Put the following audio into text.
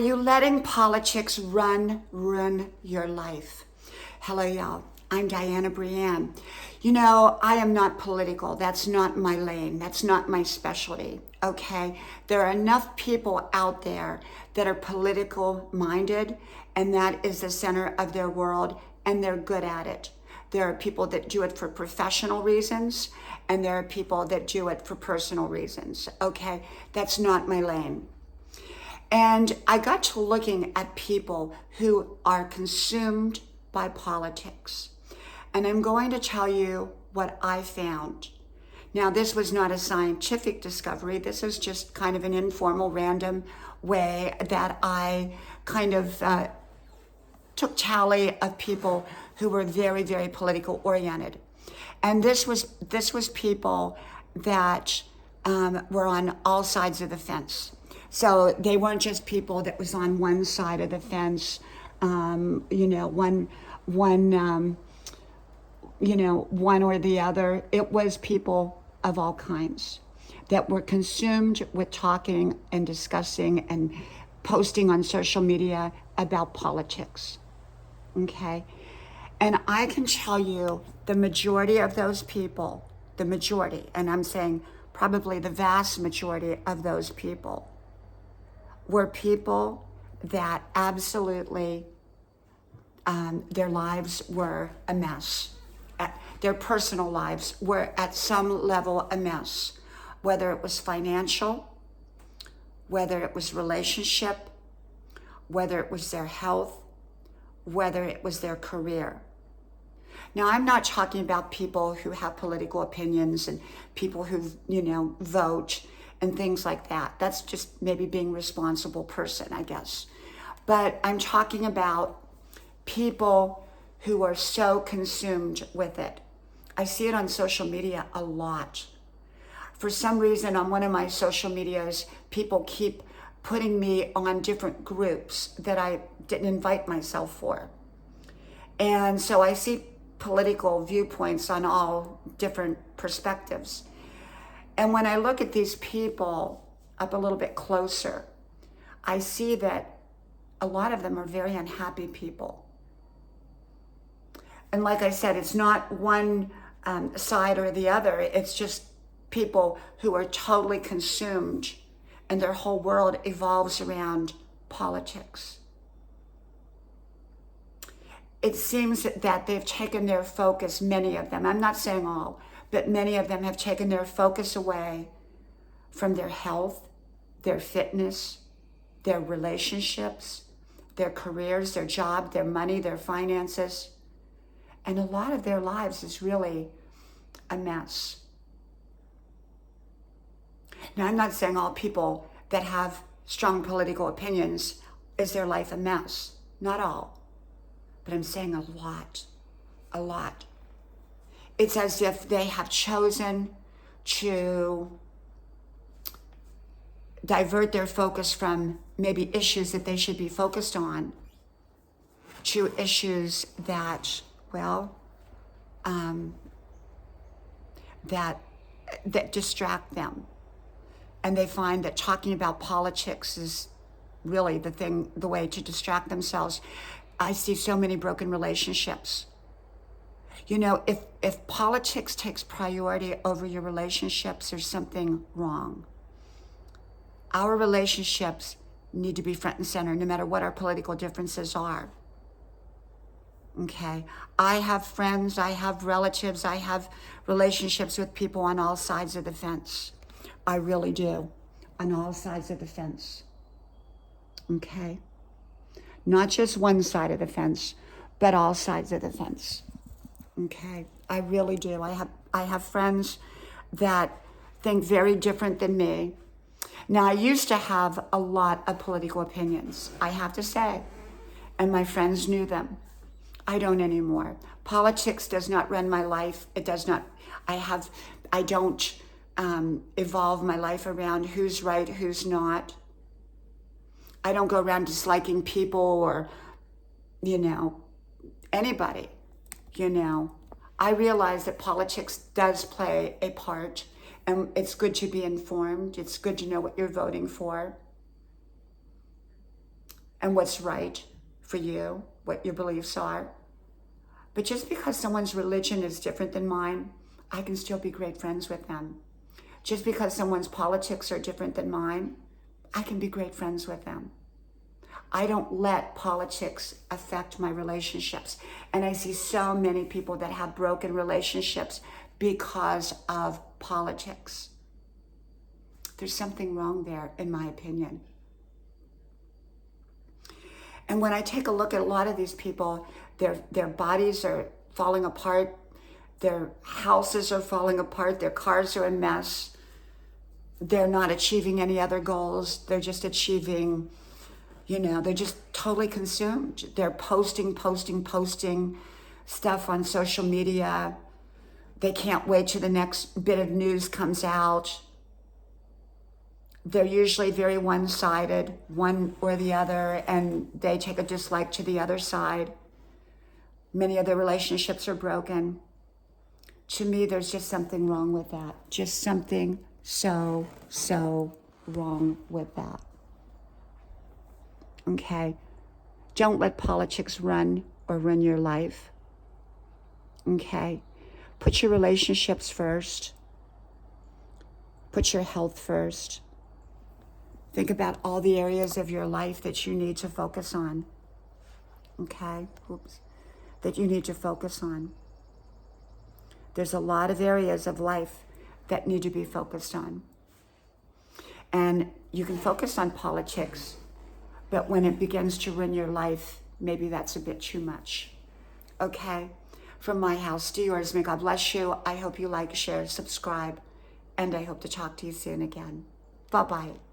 Are you letting politics ruin your life? Hello, y'all. I'm Diana Brienne. You know, I am not political. That's not my lane. That's not my specialty. Okay? There are enough people out there that are political minded, and that is the center of their world, and they're good at it. There are people that do it for professional reasons, and there are people that do it for personal reasons. Okay? That's not my lane. And I got to looking at people who are consumed by politics. And I'm going to tell you what I found. Now, this was not a scientific discovery. This is just kind of an informal, random way that I kind of took tally of people who were very, very political oriented. And this was people that were on all sides of the fence. So they weren't just people that was on one side of the fence, one or the other. It was people of all kinds that were consumed with talking and discussing and posting on social media about politics. Okay? And I can tell you the majority of those people, and I'm saying probably the vast majority of those people, were people that absolutely, their lives were a mess. Their personal lives were at some level a mess, whether it was financial, whether it was relationship, whether it was their health, whether it was their career. Now, I'm not talking about people who have political opinions and people who, vote and things like that. That's just maybe being a responsible person, I guess. But I'm talking about people who are so consumed with it. I see it on social media a lot. For some reason, on one of my social medias, people keep putting me on different groups that I didn't invite myself for. And so I see political viewpoints on all different perspectives. And when I look at these people up a little bit closer, I see that a lot of them are very unhappy people. And like I said, it's not one side or the other. It's just people who are totally consumed and their whole world evolves around politics. It seems that they've taken their focus, many of them, I'm not saying all, but many of them have taken their focus away from their health, their fitness, their relationships, their careers, their job, their money, their finances. And a lot of their lives is really a mess. Now, I'm not saying all people that have strong political opinions is their life a mess. Not all. But I'm saying a lot. It's as if they have chosen to divert their focus from maybe issues that they should be focused on to issues that, that distract them. And they find that talking about politics is really the way to distract themselves. I see so many broken relationships. If politics takes priority over your relationships, there's something wrong. Our relationships need to be front and center, no matter what our political differences are. Okay? I have friends, I have relatives, I have relationships with people on all sides of the fence. I really do, on all sides of the fence. Okay? Not just one side of the fence, but all sides of the fence. Okay, I really do. I have friends that think very different than me. Now, I used to have a lot of political opinions, I have to say, and my friends knew them. I don't anymore. Politics does not run my life. It does not. I don't evolve my life around who's right, who's not. I don't go around disliking people or, anybody. I realize that politics does play a part, and it's good to be informed. It's good to know what you're voting for. and what's right for you, what your beliefs are. But just because someone's religion is different than mine, I can still be great friends with them. Just because someone's politics are different than mine, I can be great friends with them. I don't let politics affect my relationships. And I see so many people that have broken relationships because of politics. There's something wrong there, in my opinion. And when I take a look at a lot of these people, their bodies are falling apart, their houses are falling apart, their cars are a mess. They're not achieving any other goals. They're just achieving, they're just totally consumed. They're posting stuff on social media. They can't wait till the next bit of news comes out. They're usually very one-sided, one or the other, and they take a dislike to the other side. Many of their relationships are broken. To me, there's just something wrong with that. Just something so wrong with that. Okay? Don't let politics run your life. Okay? Put your relationships first. Put your health first. Think about all the areas of your life that you need to focus on. Okay? That you need to focus on. There's a lot of areas of life that need to be focused on. And you can focus on politics, but when it begins to ruin your life, maybe that's a bit too much. Okay? From my house to yours, may God bless you. I hope you like, share, subscribe, and I hope to talk to you soon again. Bye-bye.